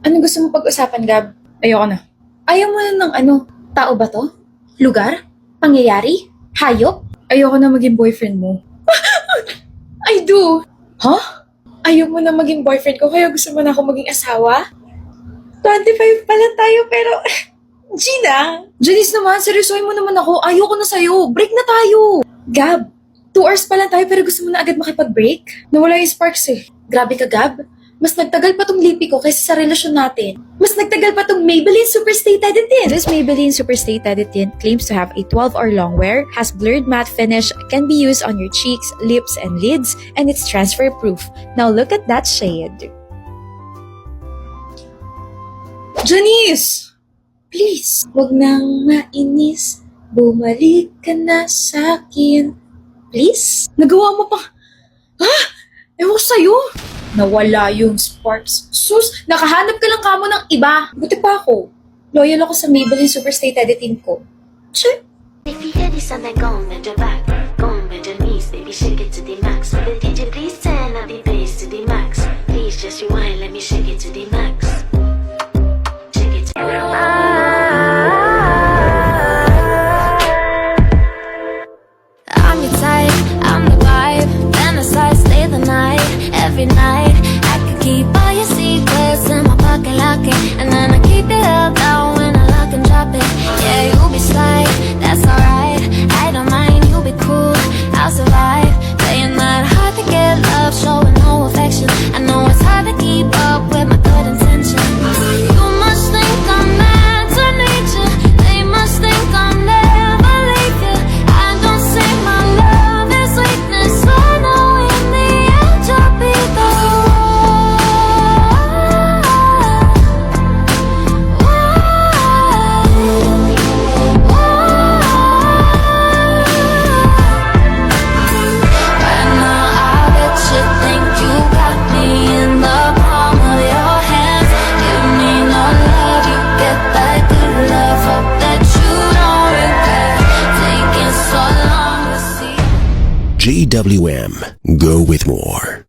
Ano gusto mo pag-usapan, Gab? Ayoko na. Ayaw mo na ng ano? Tao ba to? Lugar? Pangyayari? Hayop? Ayoko na maging boyfriend mo. I do! Huh? Ayaw mo na maging boyfriend ko, kaya gusto mo na ako maging asawa? 25 pala tayo, pero... Gina! Janice naman, seryosohin mo naman ako. Ayoko na sa'yo. Break na tayo. Gab, 2 hours pa lang tayo pero gusto mo na agad makipag-break? Nawala yung sparks eh. Grabe ka, Gab. Mas nagtagal pa tong lipi ko kaysa sa relasyon natin. Mas nagtagal pa tong Maybelline Superstay Tinted Tint. This Maybelline Superstay Tinted Tint claims to have a 12-hour long wear, has blurred matte finish, can be used on your cheeks, lips, and lids, and it's transfer-proof. Now look at that shade. Janice! Please, wag nang mainis. Bumalik ka na sa'kin. Please? Nagawa mo pa. Ha? Ewan ko sa'yo. Nawala yung sparks. Sus, nakahanap ka lang kamo ng iba. Buti pa ako. Loyal ako sa Maybelline Superstay Tinted Tint ko. Sure. If you hear this and then go and bend your back, go and bend your knees, baby shake it to the max. Will the DJ please turn up the bass to the max? Please just rewind, let me shake it to the max. Shake it to the max. I'm your type, I'm the vibe. Fantasize, stay the night, every night. I could keep all your secrets in my pocket, lock it, and then I keep it up down when I lock and drop it. Yeah, you'll be slight, that's alright. I don't mind, you'll be cool, I'll survive. Playing that hard to get love, showing no affection. I know it's hard to keep up with my good intention. You must think I'm mad to nature. They must think I'm never leave you. I don't say my love is weakness. I know in the end you'll be the Right now I bet you think you got me in the palm of your hands. Give me no love, you get that good love. Hope that you don't regret taking so long to see. GWM. Go with more.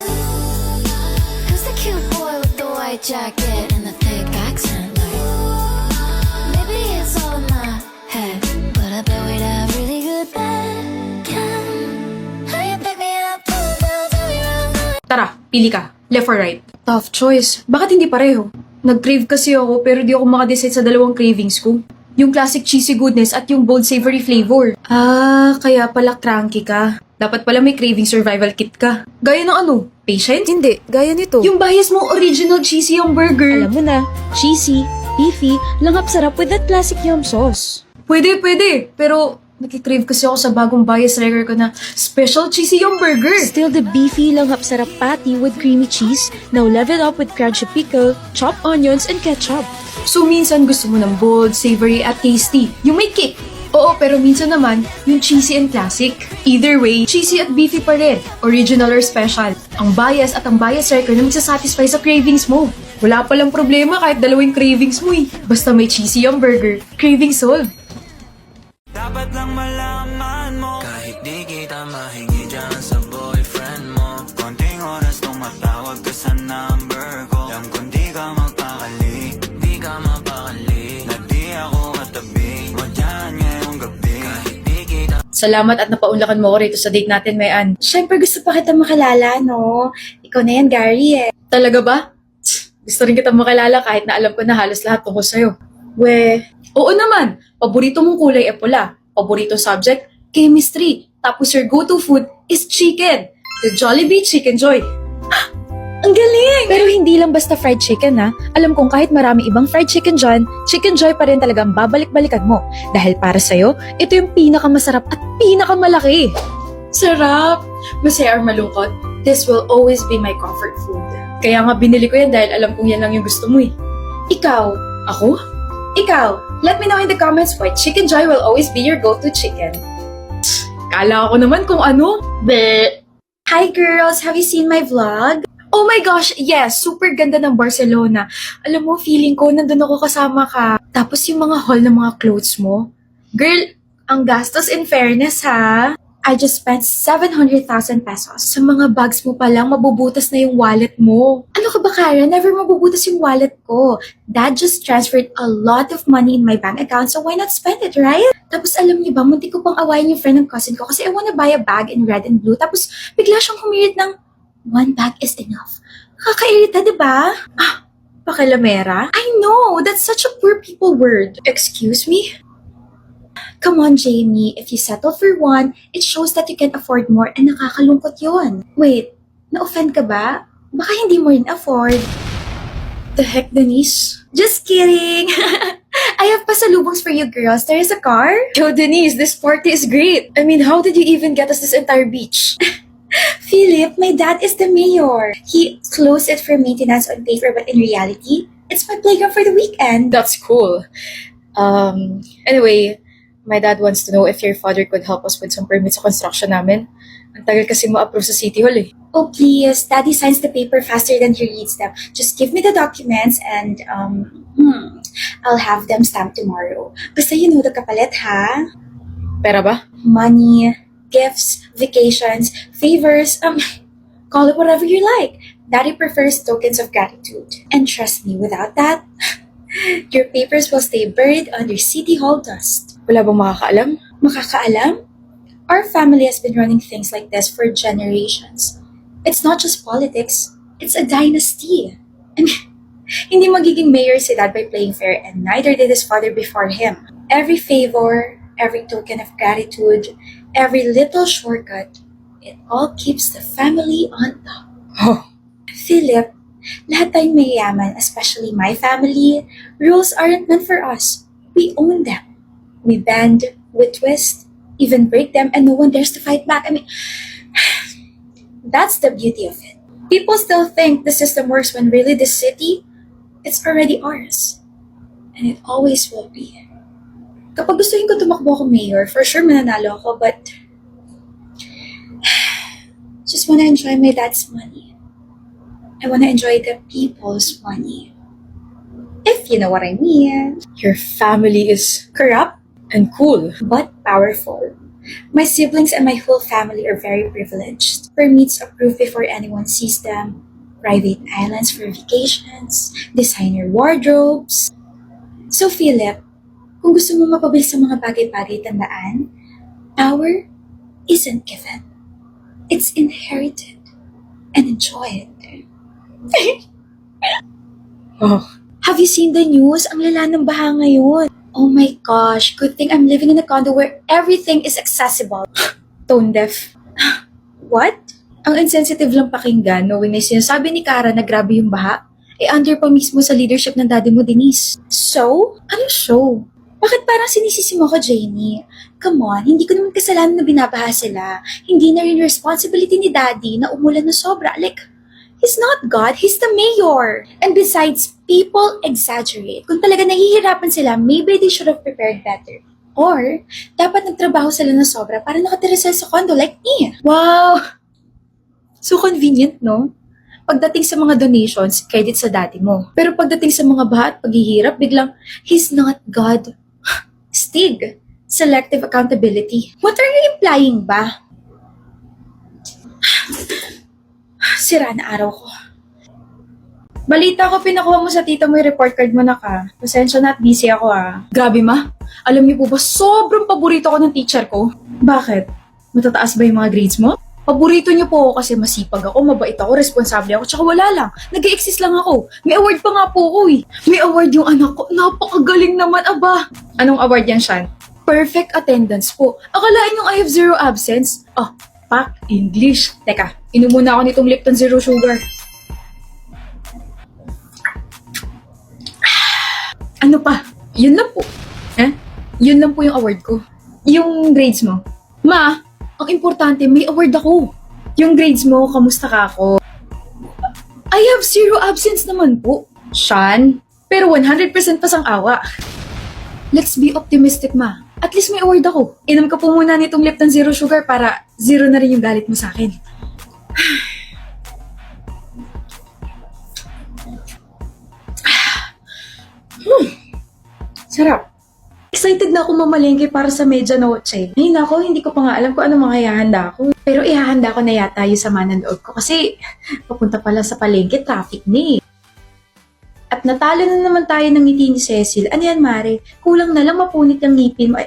Who's the cute boy with the white jacket and the thick accent? Maybe it's all in my head, but I bet we'd have really good band. How you pick me up, pull down, tell me wrong. Tara, pili ka. Left or right? Tough choice. Bakit hindi pareho? Nag-crave kasi ako pero di ako makadecide sa dalawang cravings ko. Yung classic cheesy goodness at yung bold savory flavor. Ah, kaya pala cranky ka. Dapat pala may craving survival kit ka. Gaya ng ano? Patient? Hindi, gaya nito. Yung bias mo original cheesy yung burger. Alam mo na, cheesy, beefy, langap sarap with that classic yum sauce. Pwede. Pero nakikrave kasi ako sa bagong bias record ko na special cheesy yung burger. Still the beefy, langhap sarap patty with creamy cheese, now level up with crunchy pickle, chopped onions, and ketchup. So minsan gusto mo ng bold, savory at tasty. Yung may kick. Oo, pero minsan naman, yung cheesy and classic. Either way, cheesy at beefy pa rin. Original or special. Ang bias at ang bias record na magsasatisfy sa cravings mo. Wala palang problema kahit dalawang cravings mo eh. Basta may cheesy yung burger. Craving solved. Dapat lang malaman mo kahit di kita mahingi dyan sa boyfriend mo. Konting oras tumatawag ka sa number ko. Alam kung di ka magpakali, di ka mapakali, na di ako katabi mo dyan ngayong gabi. Kahit di kita Salamat at napaunlakan mo ko rito sa date natin, Mayan. Siyempre gusto pa kita makilala, no? Ikaw na yan, Gary eh. Talaga ba? Gusto rin kita makilala kahit na alam ko na halos lahat tungkol sa'yo. Oo naman. Paborito mong kulay ay pula. Paborito subject, chemistry. Tapos your go-to food is chicken. The Jollibee Chicken Joy. Ah, ang galing! Pero hindi lang basta fried chicken ha. Alam kong kahit marami ibang fried chicken dyan, Chicken Joy pa rin talagang babalik-balikan mo. Dahil para sa'yo, ito yung pinakamasarap at pinakamalaki. Sarap! Masaya or malungkot, this will always be my comfort food. Kaya nga binili ko yan dahil alam kong yan lang yung gusto mo eh. Ikaw? Ako? Ikaw? Let me know in the comments why Chicken Joy will always be your go-to chicken. Kala ko naman kung ano. Bleh. Hi girls! Have you seen my vlog? Oh my gosh, yes! Super ganda ng Barcelona. Alam mo, feeling ko nandun ako kasama ka. Tapos yung mga haul ng mga clothes mo. Girl, ang gastos in fairness ha. I just spent 700,000 pesos. Sa mga bags mo pa lang, mabubutas na yung wallet mo. Ano ka ba, Kara? Never mabubutas yung wallet ko. Dad just transferred a lot of money in my bank account, so why not spend it, right? Tapos alam niyo ba, muntik ko pang awayin yung friend ng cousin ko kasi I wanna buy a bag in red and blue. Tapos bigla siyang humirit ng, one bag is enough. Nakakairita, diba? Pakilamera? I know, that's such a poor people word. Excuse me? Come on, Jamie. If you settle for one, it shows that you can afford more and nakakalungkot yun. Wait, na-offend ka ba? Baka hindi mo rin afford. The heck, Denise? Just kidding! I have pasalubongs for you girls. There is a car. Yo, Denise, this party is great. I mean, how did you even get us this entire beach? Philip, my dad is the mayor. He closed it for maintenance on paper, but in reality, it's my playground for the weekend. That's cool. Anyway, my dad wants to know if your father could help us with some permits sa construction namin. Ang tagal kasi ma-approve sa City Hall eh. Oh please, Daddy signs the paper faster than he reads them. Just give me the documents and, I'll have them stamped tomorrow. Basta you know the kapalit, ha? Pera ba? Money, gifts, vacations, favors, call it whatever you like. Daddy prefers tokens of gratitude. And trust me, without that, your papers will stay buried under City Hall dust. Wala bang makakaalam? Makakaalam? Our family has been running things like this for generations. It's not just politics, it's a dynasty. And hindi magiging mayor si Dad by playing fair, and neither did his father before him. Every favor, every token of gratitude, every little shortcut, it all keeps the family on top. Oh. Philip, lahat tayong mayayaman, especially my family, rules aren't meant for us. We own them. We bend, we twist, even break them, and no one dares to fight back. I mean, that's the beauty of it. People still think the system works when really this city, it's already ours. And it always will be. Kapag gustuhin ko tumakbo ako mayor, for sure mananalo ako, but just wanna enjoy my dad's money. I wanna enjoy the people's money. If you know what I mean. Your family is corrupt and cool, but powerful. My siblings and my whole family are very privileged. Permits approved before anyone sees them. Private islands for vacations. Designer wardrobes. So Philip, kung gusto mo mapabilis sa mga bagay-bagay, tandaan, power isn't given. It's inherited. And enjoy it. Oh. Have you seen the news? Ang lala ng baha ngayon. Oh my gosh, good thing I'm living in a condo where everything is accessible. Tone deaf. What? Ang insensitive lang pakinggan knowing na sinasabi ni Kara na grabe yung baha, under pa mismo sa leadership ng daddy mo, Denise. So? Anong show? Bakit parang sinisisi mo ko, Jamie? Come on, hindi ko naman kasalanan na binabaha sila. Hindi na rin responsibility ni daddy na umulan na sobra. Like, he's not God, he's the mayor. And besides, people exaggerate. Kung talaga nahihirapan sila, maybe they should have prepared better. Or, dapat nagtrabaho sila na sobra para nakatira sila sa condo like me. Wow! So convenient, no? Pagdating sa mga donations, credit sa daddy mo. Pero pagdating sa mga baha at paghihirap, biglang, he's not God. Stig. Selective accountability. What are you implying ba? Sira na araw ko. Balita ko, pinakuha mo sa tita mo yung report card mo na ka. Pasensya na at busy ako Grabe ma, alam niyo po ba, sobrang paborito ko ng teacher ko. Bakit? Matataas ba yung mga grades mo? Paborito niyo po ako kasi masipag ako, mabait ako, responsable ako, tsaka wala lang. Nag-e-exist lang ako. May award pa nga po ako May award yung anak ko. Napakagaling naman, aba. Anong award yan, Shan? Perfect attendance po. Akalain yung I have zero absence? Pak English. Teka, inom muna ako nitong Lipton Zero Sugar. Ano pa? Yun lang po. Yun lang po yung award ko. Yung grades mo. Ma, ang importante, may award ako. Yung grades mo, kamusta ka ako? I have zero absence naman po. Shan, pero 100% pasang-awa. Let's be optimistic, ma. At least may award ako. Inom ka po muna nitong Lipton Zero Sugar para zero na rin yung galit mo sa akin. Sarap. Excited na ako mamalengke para sa medianoche. Ay nako, hindi ko pa nga alam kung ano mga ihahanda ko. Pero ihahanda ko na yata yung sama ng loob ko kasi papunta pala sa palengke, traffic na eh. At natalo na naman tayo ng ngiti ni Cecil. Ano yan, Mare? Kulang na lang mapunit ang ngipin mo.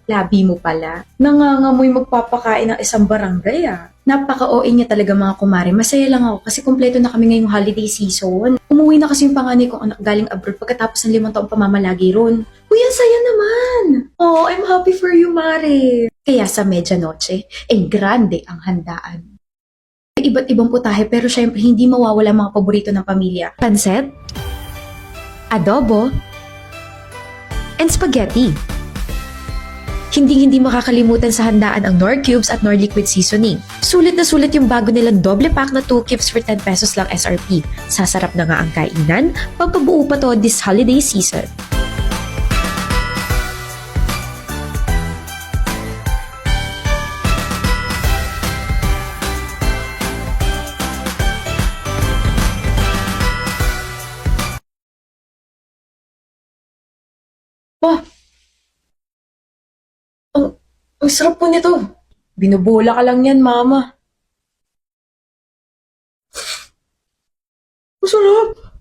Labi mo pala. Nangangamoy magpapakain ng isang barangay ah. Napaka-OA niya talaga mga kumare. Masaya lang ako kasi kumpleto na kami ngayong holiday season. Umuwi na kasi yung panganay kong anak galing abroad pagkatapos ng 5 taong pamamalagi ron. Uy, ang saya naman! Oh, I'm happy for you, Mare. Kaya sa medianoche, grande ang handaan. May iba't ibang putahe pero syempre hindi mawawala mga paborito ng pamilya. Pancet, adobo, and spaghetti. Hindi makakalimutan sa handaan ang Knorr Cubes at Knorr Liquid Seasoning. Sulit na sulit yung bago nilang doble pack na 2 cubes for 10 pesos lang SRP. Sasarap na nga ang kainan, pampabuo pa to this holiday season. Pa, ang sarap po nito. Binubola ka lang yan, Mama. Masarap.